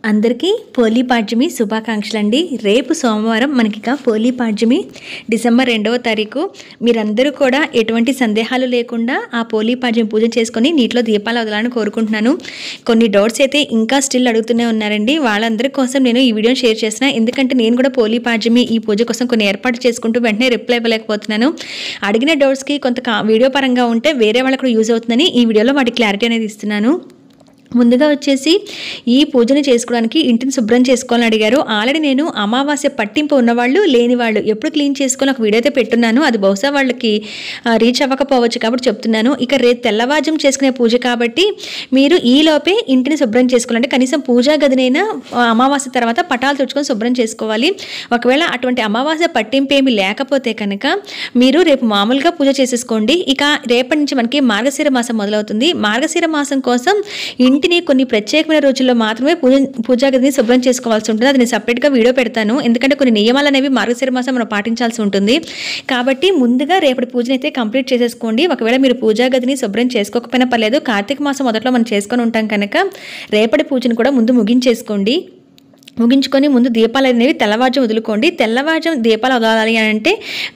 అందరికీ పోలీ పాడ్యమి శుభాకాంక్షలండి. రేపు సోమవారం మనకిక పోలీ పాడ్యమి డిసెంబర్ 2వ తారీఖు. మీరందరూ కూడా ఎటువంటి సందేహాలు లేకుండా ఆ పోలీ పాడ్యమి పూజ చేసుకొని నీటిలో దీపాలు వదలాలని కోరుకుంటున్నాను. కొన్ని డౌట్స్ అయితే ఇంకా స్టిల్ అడుగుతూనే ఉన్నారండి. వాళ్ళందరి కోసం నేను ఈ వీడియోని షేర్ చేసిన, ఎందుకంటే నేను కూడా పోలీ పాడ్యమి ఈ పూజ కోసం కొన్ని ఏర్పాటు చేసుకుంటూ వెంటనే రిప్లై ఇవ్వలేకపోతున్నాను. అడిగిన డౌట్స్కి కొంత వీడియో పరంగా ఉంటే వేరే వాళ్ళకు కూడా యూజ్ అవుతుందని ఈ వీడియోలో వాటి క్లారిటీ అనేది ఇస్తున్నాను. ముందుగా వచ్చేసి ఈ పూజను చేసుకోవడానికి ఇంటిని శుభ్రం చేసుకోవాలని అడిగారు. ఆల్రెడీ నేను అమావాస్య పట్టింపు ఉన్నవాళ్ళు లేని వాళ్ళు ఎప్పుడు క్లీన్ చేసుకొని ఒక వీడియో అయితే పెట్టున్నాను. అది బహుశా వాళ్ళకి రీచ్ అవ్వకపోవచ్చు కాబట్టి చెప్తున్నాను. ఇక రేపు తెల్లవారుజాము చేసుకునే పూజ కాబట్టి మీరు ఈలోపే ఇంటిని శుభ్రం చేసుకోవాలంటే కనీసం పూజా గదినైనా అమావాస్య తర్వాత పటాలు తుడుచుకొని శుభ్రం చేసుకోవాలి. ఒకవేళ అటువంటి అమావాస్య పట్టింపు ఏమి లేకపోతే కనుక మీరు రేపు మామూలుగా పూజ చేసేసుకోండి. ఇక రేపటి నుంచి మనకి మార్గశిర మాసం మొదలవుతుంది. మార్గశిర మాసం కోసం ఇంటిని కొన్ని ప్రత్యేకమైన రోజుల్లో మాత్రమే పూజా గదిని శుభ్రం చేసుకోవాల్సి ఉంటుంది. అది నేను సపరేట్గా వీడియో పెడతాను, ఎందుకంటే కొన్ని నియమాలు అనేవి మార్గశిర మాసం మనం పాటించాల్సి ఉంటుంది. కాబట్టి ముందుగా రేపటి పూజను అయితే కంప్లీట్ చేసేసుకోండి. ఒకవేళ మీరు పూజా గదిని శుభ్రం చేసుకోకపోయినా పర్లేదు, కార్తీక మాసం మొదట్లో మనం చేసుకొని ఉంటాం కనుక రేపటి పూజను కూడా ముందు ముగించుకొని ముందు దీపాలు అనేవి తెల్లవారుజాము వదులుకోండి. తెల్లవారుజాము దీపాలు వదలాలి అని అంటే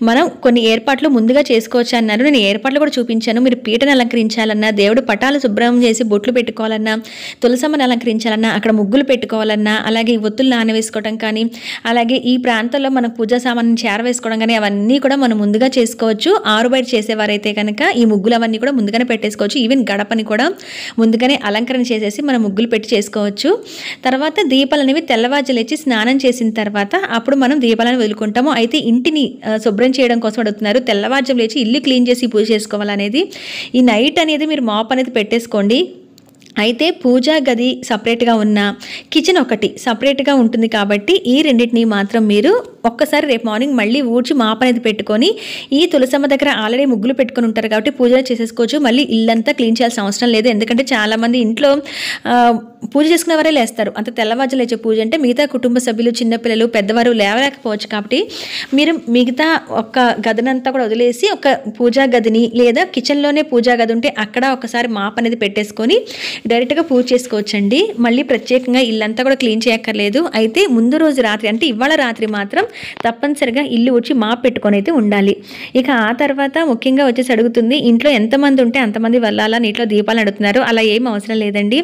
మనం కొన్ని ఏర్పాట్లు ముందుగా చేసుకోవచ్చు అన్నారు. నేను ఏర్పాట్లు కూడా చూపించాను. మీరు పీటను అలంకరించాలన్నా, దేవుడు పటాలు శుభ్రం చేసి బొట్లు పెట్టుకోవాలన్నా, తులసమ్మని అలంకరించాలన్నా, అక్కడ ముగ్గులు పెట్టుకోవాలన్నా, అలాగే ఒత్తులు నానవేసుకోవడం కానీ, అలాగే ఈ ప్రాంతంలో మనం పూజా సామాన్ని చేరవేసుకోవడం కానీ అవన్నీ కూడా మనం ముందుగా చేసుకోవచ్చు. ఆరుబయట చేసేవారైతే కనుక ఈ ముగ్గులు అవన్నీ కూడా ముందుగానే పెట్టేసుకోవచ్చు. ఈవెన్ గడపని కూడా ముందుగానే అలంకరణ చేసేసి మనం ముగ్గులు పెట్టి చేసుకోవచ్చు. తర్వాత దీపాలు అనేవి తెల్లవారు లేచి స్నానం చేసిన తర్వాత అప్పుడు మనం దీపాలను వదులుకుంటాము. అయితే ఇంటిని శుభ్రం చేయడం కోసం అడుగుతున్నారు. తెల్లవారుజాము లేచి ఇల్లు క్లీన్ చేసి పూజ చేసుకోవాలనేది, ఈ నైట్ అనేది మీరు మాప్ అనేది పెట్టేసుకోండి. అయితే పూజా గది సపరేట్గా ఉన్న కిచెన్ ఒకటి సపరేట్గా ఉంటుంది కాబట్టి ఈ రెండింటిని మాత్రం మీరు ఒక్కసారి రేపు మార్నింగ్ మళ్ళీ ఊడ్చి మాప్ అనేది పెట్టుకొని, ఈ తులసమ్మ దగ్గర ఆల్రెడీ ముగ్గులు పెట్టుకొని ఉంటారు కాబట్టి పూజలు చేసేసుకోవచ్చు. మళ్ళీ ఇల్లంతా క్లీన్ చేయాల్సిన అవసరం లేదు. ఎందుకంటే చాలామంది ఇంట్లో పూజ చేసుకునే వారే లేస్తారు. అంత తెల్లవారుజాము లేచే పూజ అంటే మిగతా కుటుంబ సభ్యులు, చిన్నపిల్లలు, పెద్దవారు లేవలేకపోవచ్చు. కాబట్టి మీరు మిగతా ఒక గదినంతా కూడా వదిలేసి ఒక పూజా గదిని లేదా కిచెన్లోనే పూజా గది ఉంటే అక్కడ ఒకసారి మాప్ అనేది పెట్టేసుకొని డైరెక్ట్గా పూజ చేసుకోవచ్చండి. మళ్ళీ ప్రత్యేకంగా ఇల్లంతా కూడా క్లీన్ చేయక్కర్లేదు. అయితే ముందు రోజు రాత్రి అంటే ఇవాళ రాత్రి మాత్రం తప్పనిసరిగా ఇల్లు ఊడ్చి మాప్ పెట్టుకొని అయితే ఉండాలి. ఇక ఆ తర్వాత ముఖ్యంగా వచ్చేసి అడుగుతుంది, ఇంట్లో ఎంతమంది ఉంటే అంతమంది వెళ్ళాలా నీటిలో దీపాలు అడుగుతున్నారు. అలా ఏం అవసరం లేదండి.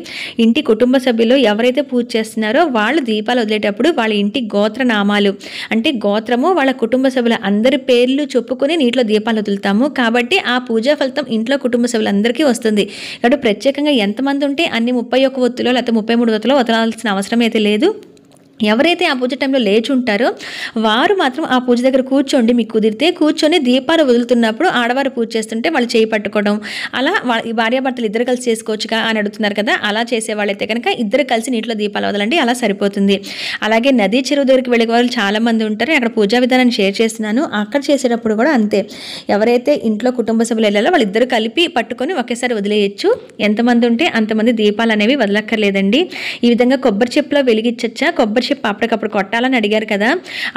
ఇంటి కుటుంబ సభ్యులు ఎవరైతే పూజ చేస్తున్నారో వాళ్ళు దీపాలు వదిలేటప్పుడు వాళ్ళ ఇంటి గోత్ర నామాలు అంటే గోత్రము వాళ్ళ కుటుంబ సభ్యుల అందరి పేర్లు చెప్పుకొని నీటిలో దీపాలు వదులుతాము. కాబట్టి ఆ పూజా ఫలితం ఇంట్లో కుటుంబ సభ్యులందరికీ వస్తుంది. కాబట్టి ప్రత్యేకంగా ఎంతమంది ఉంటే అన్ని 31 ఒత్తులో లేకపోతే 33 ఒత్తులో వదలాల్సిన అవసరం అయితే లేదు. ఎవరైతే ఆ పూజ టైంలో లేచి ఉంటారో వారు మాత్రం ఆ పూజ దగ్గర కూర్చోండి. మీకు కుదిరితే కూర్చొని దీపాలు వదులుతున్నప్పుడు ఆడవారు పూజ చేస్తుంటే వాళ్ళు చేయి పట్టుకోవడం, అలా భార్యాభర్తలు ఇద్దరు కలిసి చేసుకోవచ్చుగా అని అడుగుతున్నారు కదా, అలా చేసేవాళ్ళైతే కనుక ఇద్దరు కలిసి నీటిలో దీపాలు వదలండి, అలా సరిపోతుంది. అలాగే నదీ చెరువు దగ్గరికి వెళ్ళే వాళ్ళు చాలామంది ఉంటారు. అక్కడ పూజా విధానాన్ని షేర్ చేస్తున్నాను. అక్కడ చేసేటప్పుడు కూడా అంతే, ఎవరైతే ఇంట్లో కుటుంబ సభ్యులు వెళ్ళాలో వాళ్ళిద్దరు కలిపి పట్టుకొని ఒకేసారి వదిలేయచ్చు. ఎంతమంది ఉంటే అంతమంది దీపాలు అనేవి వదలక్కర్లేదండి. ఈ విధంగా కొబ్బరి చెప్పులో వెలిగించచ్చా, కొబ్బరి చెప్పు అప్పటికప్పుడు కొట్టాలని అడిగారు కదా,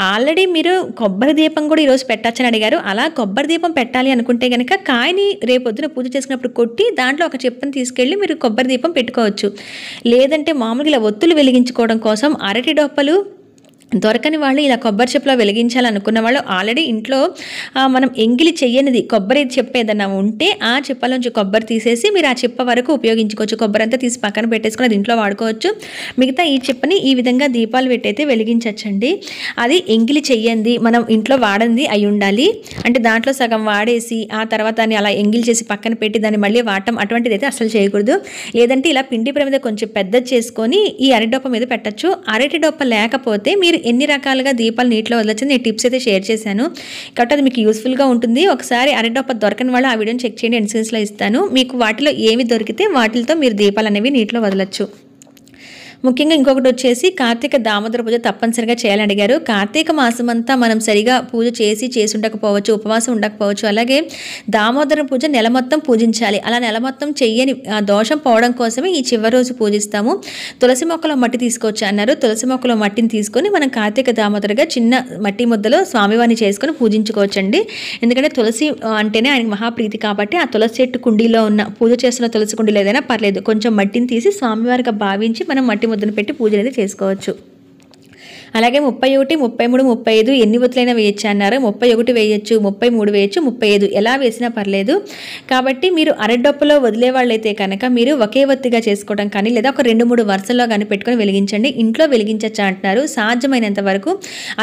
ఆల్రెడీ మీరు కొబ్బరి దీపం కూడా ఈరోజు పెట్టచ్చని అడిగారు. అలా కొబ్బరి దీపం పెట్టాలి అనుకుంటే కనుక కాయని రేపొద్దున పూజ చేసుకున్నప్పుడు కొట్టి దాంట్లో ఒక చెప్పుని తీసుకెళ్ళి మీరు కొబ్బరి దీపం పెట్టుకోవచ్చు. లేదంటే మామూలుగా ఇలా ఒత్తులు వెలిగించుకోవడం కోసం అరటి డొప్పలు దొరకని వాళ్ళు ఇలా కొబ్బరి చెప్పులో వెలిగించాలనుకున్న వాళ్ళు ఆల్రెడీ ఇంట్లో మనం ఎంగిలి చెయ్యనిది కొబ్బరి చెప్ప ఏదన్నా ఉంటే ఆ చెప్పలోంచి కొబ్బరి తీసేసి మీరు ఆ చెప్ప వరకు ఉపయోగించుకోవచ్చు. కొబ్బరి అంతా తీసి పక్కన పెట్టేసుకుని అది ఇంట్లో వాడుకోవచ్చు. మిగతా ఈ చెప్పని ఈ విధంగా దీపాలు పెట్టయితే వెలిగించచ్చండి. అది ఎంగిలి చెయ్యంది మనం ఇంట్లో వాడంది అయి ఉండాలి. అంటే దాంట్లో సగం వాడేసి ఆ తర్వాత దాన్ని అలా ఎంగిలి చేసి పక్కన పెట్టి దాన్ని మళ్ళీ వాడటం అటువంటిది అయితే అసలు చేయకూడదు. లేదంటే ఇలా పిండి మీద కొంచెం పెద్దది చేసుకొని ఈ అరటి డొప్ప మీద పెట్టచ్చు. అరటి డొప్ప లేకపోతే మీరు ఎన్ని రకాలుగా దీపాలు నీటిలో వదలొచ్చు నేను టిప్స్ అయితే షేర్ చేశాను కాబట్టి అది మీకు యూస్ఫుల్గా ఉంటుంది. ఒకసారి అరటి డొప్ప దొరకని వాళ్ళు ఆ వీడియోని చెక్ చేయండి, ఇన్సూరెన్స్లో ఇస్తాను. మీకు వాటిలో ఏమి దొరికితే వాటితో మీరు దీపాలు అనేవి నీటిలో వదలొచ్చు. ముఖ్యంగా ఇంకొకటి వచ్చేసి కార్తీక దామోదర పూజ తప్పనిసరిగా చేయాలని అడిగారు. కార్తీక మాసం అంతా మనం సరిగా పూజ చేసి ఉండకపోవచ్చు, ఉపవాసం ఉండకపోవచ్చు. అలాగే దామోదర పూజ నెల మొత్తం పూజించాలి. అలా నెల మొత్తం చెయ్యని దోషం పోవడం కోసమే ఈ చివరి రోజు పూజిస్తాము. తులసి మొక్కలో మట్టి తీసుకోవచ్చు అన్నారు. తులసి మొక్కలో మట్టిని తీసుకొని మనం కార్తీక దామోదరగా చిన్న మట్టి ముద్దలో స్వామివారిని చేసుకొని పూజించుకోవచ్చండి. ఎందుకంటే తులసి అంటేనే ఆయనకు మహాప్రీతి కాబట్టి ఆ తులసి చెట్టు కుండీలో ఉన్న పూజ చేస్తున్న తులసి కుండీలో ఏదైనా పర్లేదు కొంచెం మట్టిని తీసి స్వామివారిగా భావించి మనం మట్టి ముద్దను పెట్టి పూజ అనేది చేసుకోవచ్చు. అలాగే 31, 33, 35 ఎన్ని ఒత్తులైనా వేయచ్చు అన్నారు. 31 వేయచ్చు, 33 వేయచ్చు, 35 ఎలా వేసినా పర్లేదు. కాబట్టి మీరు అరడొప్పలో వదిలే వాళ్ళైతే కనుక మీరు ఒకే ఒత్తిగా చేసుకోవడం కానీ లేదా ఒక 2-3 వరుసల్లో కానీ పెట్టుకొని వెలిగించండి. ఇంట్లో వెలిగించచ్చా అంటున్నారు. సాధ్యమైనంత వరకు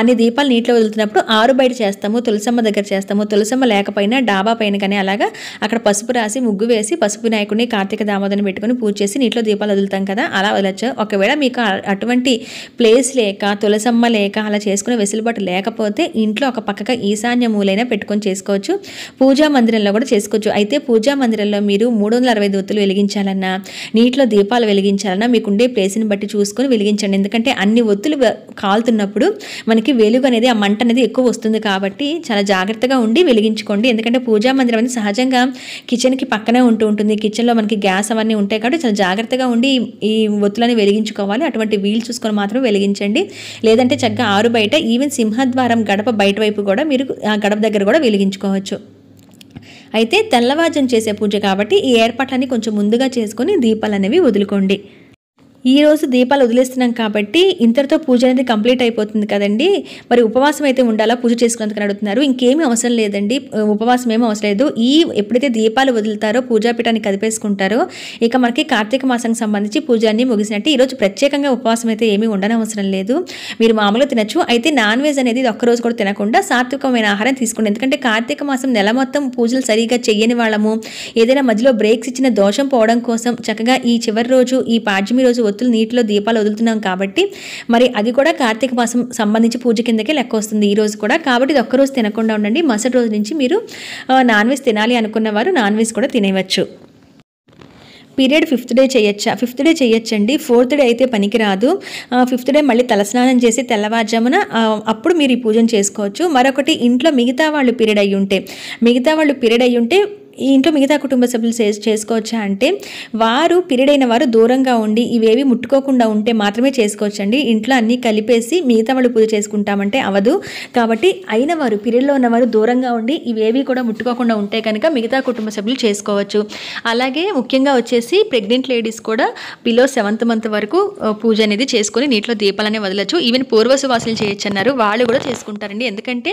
అన్ని దీపాలు నీటిలో వదులుతున్నప్పుడు ఆరు బయట చేస్తాము, తులసమ్మ దగ్గర చేస్తాము. తులసమ్మ లేకపోయినా డాబా పైన కానీ అలాగా అక్కడ పసుపు రాసి ముగ్గు వేసి పసుపు వినాయకుడిని కార్తీక దామోదరిని పెట్టుకొని పూజ చేసి నీటిలో దీపాలు వదులుతాం కదా, అలా వదలచ్చు. ఒకవేళ మీకు అటువంటి ప్లేస్ లేక తులసమ్మ లేక అలా చేసుకునే వెసులుబాటు లేకపోతే ఇంట్లో ఒక పక్కగా ఈశాన్య మూలైనా పెట్టుకొని చేసుకోవచ్చు. పూజా మందిరంలో కూడా చేసుకోవచ్చు. అయితే పూజా మందిరంలో మీరు 365 ఒత్తులు వెలిగించాలన్నా నీటిలో దీపాలు వెలిగించాలన్నా మీకుండే ప్లేస్ని బట్టి చూసుకొని వెలిగించండి. ఎందుకంటే అన్ని ఒత్తులు కాలుతున్నప్పుడు మనకి వెలుగు అనేది ఆ మంట అనేది ఎక్కువ వస్తుంది కాబట్టి చాలా జాగ్రత్తగా ఉండి వెలిగించుకోండి. ఎందుకంటే పూజా మందిరం అనేది సహజంగా కిచెన్కి పక్కనే ఉంటుంది. కిచెన్లో మనకి గ్యాస్ అవన్నీ ఉంటాయి కాబట్టి చాలా జాగ్రత్తగా ఉండి ఈ ఒత్తులని వెలిగించుకోవాలి. అటువంటి వీలు చూసుకొని మాత్రం వెలిగించండి. లేదంటే చక్కగా ఆరు బయట ఈవెన్ సింహద్వారం గడప బయట వైపు కూడా మీరు ఆ గడప దగ్గర కూడా వెలిగించుకోవచ్చు. అయితే తెల్లవారుజామున చేసే పూజ కాబట్టి ఈ ఏర్పాట్లన్నీ కొంచెం ముందుగా చేసుకొని దీపాలు అనేవి వదులుకోండి. ఈరోజు దీపాలు వదిలేస్తున్నాం కాబట్టి ఇంతటితో పూజ అనేది కంప్లీట్ అయిపోతుంది కదండి. మరి ఉపవాసం అయితే ఉండాలా పూజ చేసుకున్నందుకు అడుగుతున్నారు. ఇంకేమీ అవసరం లేదండి, ఉపవాసం ఏమీ అవసరం లేదు. ఎప్పుడైతే దీపాలు వదులుతారో పూజాపీఠాన్ని కదిపేసుకుంటారో ఇక మనకి కార్తీక మాసానికి సంబంధించి పూజ అన్ని ముగిసినట్టు. ఈరోజు ప్రత్యేకంగా ఉపవాసం అయితే ఏమీ ఉండనవసరం లేదు, మీరు మామూలుగా తినచ్చు. అయితే నాన్ వెజ్ అనేది ఒక్కరోజు కూడా తినకుండా సాత్వికమైన ఆహారం తీసుకోండి. ఎందుకంటే కార్తీక మాసం నెల మొత్తం పూజలు సరిగా చెయ్యని వాళ్ళము ఏదైనా మధ్యలో బ్రేక్స్ ఇచ్చిన దోషం పోవడం కోసం చక్కగా ఈ చివరి రోజు ఈ పాడ్యమి రోజు ఒత్తులు నీటిలో దీపాలు వదులుతున్నాం కాబట్టి మరి అది కూడా కార్తీక మాసం సంబంధించి పూజ కిందకే లెక్క వస్తుంది ఈ రోజు కూడా. కాబట్టి ఇది ఒక్కరోజు తినకుండా ఉండండి. మరుసటి రోజు నుంచి మీరు నాన్ వెజ్ తినాలి అనుకున్న వారు నాన్ వెజ్ కూడా తినేయవచ్చు. పీరియడ్ 5th డే చేయొచ్చా? 5th డే చేయొచ్చండి. 4th డే అయితే పనికిరాదు. 5th డే మళ్ళీ తలస్నానం చేసి తెల్లవారుజామున అప్పుడు మీరు ఈ పూజను చేసుకోవచ్చు. మరొకటి ఇంట్లో మిగతా వాళ్ళు పీరియడ్ అయ్యి ఉంటే ఈ ఇంట్లో మిగతా కుటుంబ సభ్యులు చేసుకోవచ్చా అంటే వారు పీరియడ్ అయిన వారు దూరంగా ఉండి ఇవేవి ముట్టుకోకుండా ఉంటే మాత్రమే చేసుకోవచ్చండి. ఇంట్లో అన్నీ కలిపేసి మిగతా వాళ్ళు పూజ చేసుకుంటామంటే అవదు. కాబట్టి అయిన వారు పీరియడ్లో ఉన్నవారు దూరంగా ఉండి ఇవేవి కూడా ముట్టుకోకుండా ఉంటే కనుక మిగతా కుటుంబ సభ్యులు చేసుకోవచ్చు. అలాగే ముఖ్యంగా వచ్చేసి ప్రెగ్నెంట్ లేడీస్ కూడా బిలో 7th మంత్ వరకు పూజ అనేది చేసుకొని నీటిలో దీపాలనే వదలచ్చు. ఈవెన్ పూర్వసువాసులు చేయొచ్చు అన్నారు, వాళ్ళు కూడా చేసుకుంటారండి. ఎందుకంటే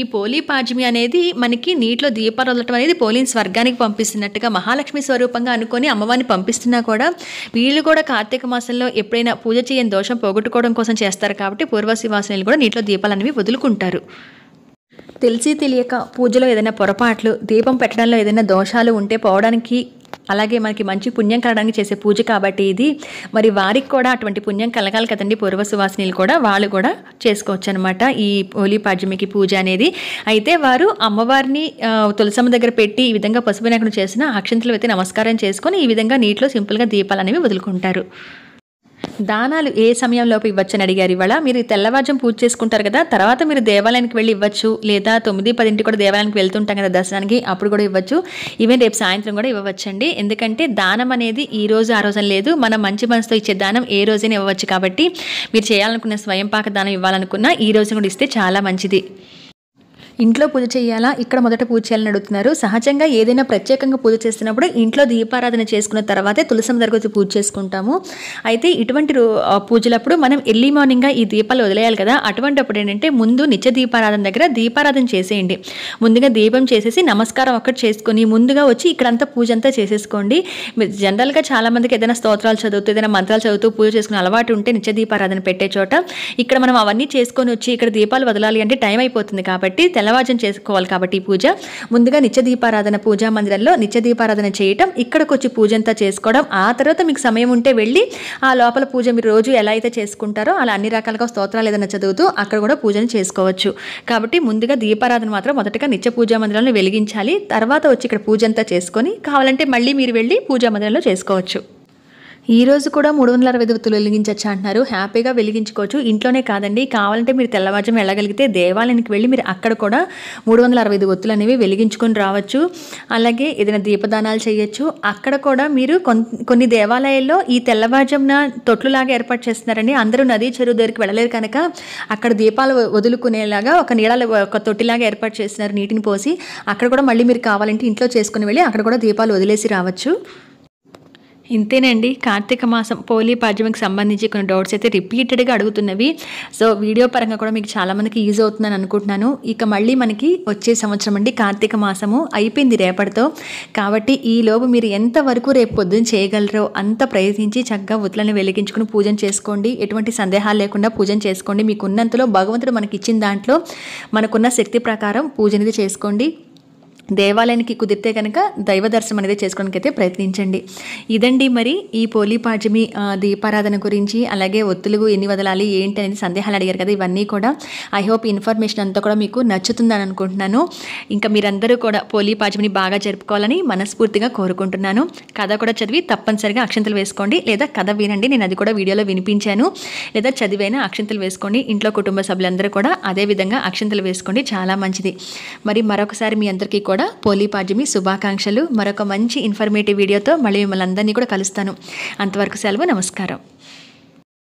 ఈ పోలీ పాడ్యమి అనేది మనకి నీటిలో దీపాలు వదలటం అనేది పోలీని స్వర్గానికి పంపిస్తున్నట్టుగా మహాలక్ష్మి స్వరూపంగా అనుకొని అమ్మవారిని పంపిస్తున్నా కూడా వీళ్ళు కూడా కార్తీక మాసంలో ఎప్పుడైనా పూజ చేయని దోషం పోగొట్టుకోవడం కోసం చేస్తారు. కాబట్టి పూర్వశివాసనలు కూడా నీటిలో దీపాలు అనేవి వదులుకుంటారు. తెలిసి తెలియక పూజలో ఏదైనా పొరపాట్లు దీపం పెట్టడంలో ఏదైనా దోషాలు ఉంటే పోవడానికి అలాగే మనకి మంచి పుణ్యం కలగడానికి చేసే పూజ కాబట్టి ఇది మరి వారికి కూడా అటువంటి పుణ్యం కలగాలి కదండి. పూర్వసువాసినీలు కూడా వాళ్ళు కూడా చేసుకోవచ్చు అనమాట ఈ హోలీ పాడ్యమికి పూజ అనేది. అయితే వారు అమ్మవారిని తులసమ్మ దగ్గర పెట్టి ఈ విధంగా పసుపు వినాయకుడు చేసిన అక్షంతలు అయితే నమస్కారం చేసుకొని ఈ విధంగా నీటిలో సింపుల్గా దీపాలు అనేవి వదులుకుంటారు. దానాలు ఏ సమయంలోపు ఇవ్వచ్చని అడిగారు. ఇవాళ మీరు తెల్లవారుజాము పూజ చేసుకుంటారు కదా, తర్వాత మీరు దేవాలయానికి వెళ్ళి ఇవ్వచ్చు. లేదా 9-10 కూడా దేవాలయానికి వెళ్తుంటాం కదా దర్శనానికి, అప్పుడు కూడా ఇవ్వచ్చు. ఈవెన్ రేపు సాయంత్రం కూడా ఇవ్వవచ్చండి. ఎందుకంటే దానం అనేది ఈ రోజు ఆ రోజు లేదు, మనం మంచి మనసుతో ఇచ్చే దానం ఏ రోజైనా ఇవ్వచ్చు. కాబట్టి మీరు చేయాలనుకున్న స్వయంపాక దానం ఇవ్వాలనుకున్నా ఈ రోజు కూడా ఇస్తే చాలా మంచిది. ఇంట్లో పూజ చేయాలా ఇక్కడ మొదట పూజ చేయాలని అడుగుతున్నారు. సహజంగా ఏదైనా ప్రత్యేకంగా పూజ చేస్తున్నప్పుడు ఇంట్లో దీపారాధన చేసుకున్న తర్వాతే తులసమ్మ దగ్గర పూజ చేసుకుంటాము. అయితే ఇటువంటి పూజలప్పుడు మనం ఎర్లీ మార్నింగ్గా ఈ దీపాలు వదిలేయాలి కదా, అటువంటిప్పుడు ఏంటంటే ముందు నిత్య దీపారాధన దగ్గర దీపారాధన చేసేయండి. ముందుగా దీపం చేసేసి నమస్కారం ఒక్కటి చేసుకొని ముందుగా వచ్చి ఇక్కడంతా పూజ అంతా చేసేసుకోండి. జనరల్గా చాలామందికి ఏదైనా స్తోత్రాలు చదువుతూ ఏదైనా మంత్రాలు చదువుతూ పూజ చేసుకునే అలవాటు ఉంటే నిత్య దీపారాధన పెట్టే చోట ఇక్కడ మనం అవన్నీ చేసుకొని వచ్చి ఇక్కడ దీపాలు వదలాలి అంటే టైం అయిపోతుంది. కాబట్టి తెల్లవారుజామున చేసుకోవాలి. కాబట్టి ఈ పూజ ముందుగా నిత్య దీపారాధన పూజా మందిరంలో నిత్య దీపారాధన చేయటం, ఇక్కడికి వచ్చి పూజ అంతా చేసుకోవడం. ఆ తర్వాత మీకు సమయం ఉంటే వెళ్ళి ఆ లోపల పూజ మీరు రోజు ఎలా అయితే చేసుకుంటారో అలా అన్ని రకాలుగా స్తోత్రాలు ఏదైనా చదువుతూ అక్కడ కూడా పూజను చేసుకోవచ్చు. కాబట్టి ముందుగా దీపారాధన మాత్రం మొదటగా నిత్య పూజా మందిరంలో వెలిగించాలి. తర్వాత వచ్చి ఇక్కడ పూజ అంతా చేసుకొని కావాలంటే మళ్ళీ మీరు వెళ్ళి పూజా మందిరంలో చేసుకోవచ్చు. ఈ రోజు కూడా 365 ఒత్తులు వెలిగించవచ్చు అంటున్నారు. హ్యాపీగా వెలిగించుకోవచ్చు. ఇంట్లోనే కాదండి, కావాలంటే మీరు తెల్లవారుజామున వెళ్ళగలిగితే దేవాలయానికి వెళ్ళి మీరు అక్కడ కూడా 365 ఒత్తులు అనేవి వెలిగించుకొని రావచ్చు. అలాగే ఏదైనా దీపదానాలు చేయొచ్చు. అక్కడ కూడా మీరు కొన్ని దేవాలయాల్లో ఈ తెల్లవారుజామున తొట్లులాగా ఏర్పాటు చేస్తున్నారండి. అందరూ నదీ చెరువు దగ్గరికి వెళ్ళలేరు కనుక అక్కడ దీపాలు వదులుకునేలాగా ఒక నీళ్ళ ఒక తొట్టిలాగా ఏర్పాటు చేస్తున్నారు నీటిని పోసి. అక్కడ కూడా మళ్ళీ మీరు కావాలంటే ఇంట్లో చేసుకుని వెళ్ళి అక్కడ కూడా దీపాలు వదిలేసి రావచ్చు. ఇంతేనండి. కార్తీక మాసం పోలీ పాడ్యమికి సంబంధించి కొన్ని డౌట్స్ అయితే రిపీటెడ్‌గా అడుగుతున్నవి. సో, వీడియో పరంగా కూడా మీకు చాలామందికి యూజ్ అవుతుందని అనుకుంటున్నాను. ఇక మళ్ళీ మనకి వచ్చే సంవత్సరం అండి కార్తీక మాసము అయిపోయింది రేపటితో. కాబట్టి ఈలోపు మీరు ఎంతవరకు రేపు పొద్దున చేయగలరో అంత ప్రయత్నించి చక్కగా ఒత్తులను వెలిగించుకొని పూజన చేసుకోండి. ఎటువంటి సందేహాలు లేకుండా పూజన చేసుకోండి. మీకున్నంతలో భగవంతుడు మనకిచ్చిన దాంట్లో మనకున్న శక్తి ప్రకారం పూజ అనేది చేసుకోండి. దేవాలయానికి కుదిరితే కనుక దైవ దర్శనం అనేది చేసుకోవడానికి అయితే ప్రయత్నించండి. ఇదండి మరి ఈ పోలీ పాడ్యమి దీపారాధన గురించి, అలాగే ఒత్తులు ఎన్ని వదలాలి ఏంటి అనేది సందేహాలు అడిగారు కదా, ఇవన్నీ కూడా ఐ హోప్ ఇన్ఫర్మేషన్ అంతా కూడా మీకు నచ్చుతుందని అనుకుంటున్నాను. ఇంకా మీరందరూ కూడా పోలీ పాడ్యమిని బాగా జరుపుకోవాలని మనస్ఫూర్తిగా కోరుకుంటున్నాను. కథ కూడా చదివి తప్పనిసరిగా అక్షంతలు వేసుకోండి, లేదా కథ వినండి, నేను అది కూడా వీడియోలో వినిపించాను, లేదా చదివైనా అక్షంతలు వేసుకోండి. ఇంట్లో కుటుంబ సభ్యులందరూ కూడా అదే విధంగా అక్షంతలు వేసుకోండి, చాలా మంచిది. మరి మరొకసారి మీ అందరికీ కూడా పోలీ పాడ్యమి శుభాకాంక్షలు. మరొక మంచి ఇన్ఫర్మేటివ్ వీడియోతో మళ్ళీ మిమ్మల్ని అందరినీ కూడా కలుస్తాను. అంతవరకు సెలవు, నమస్కారం.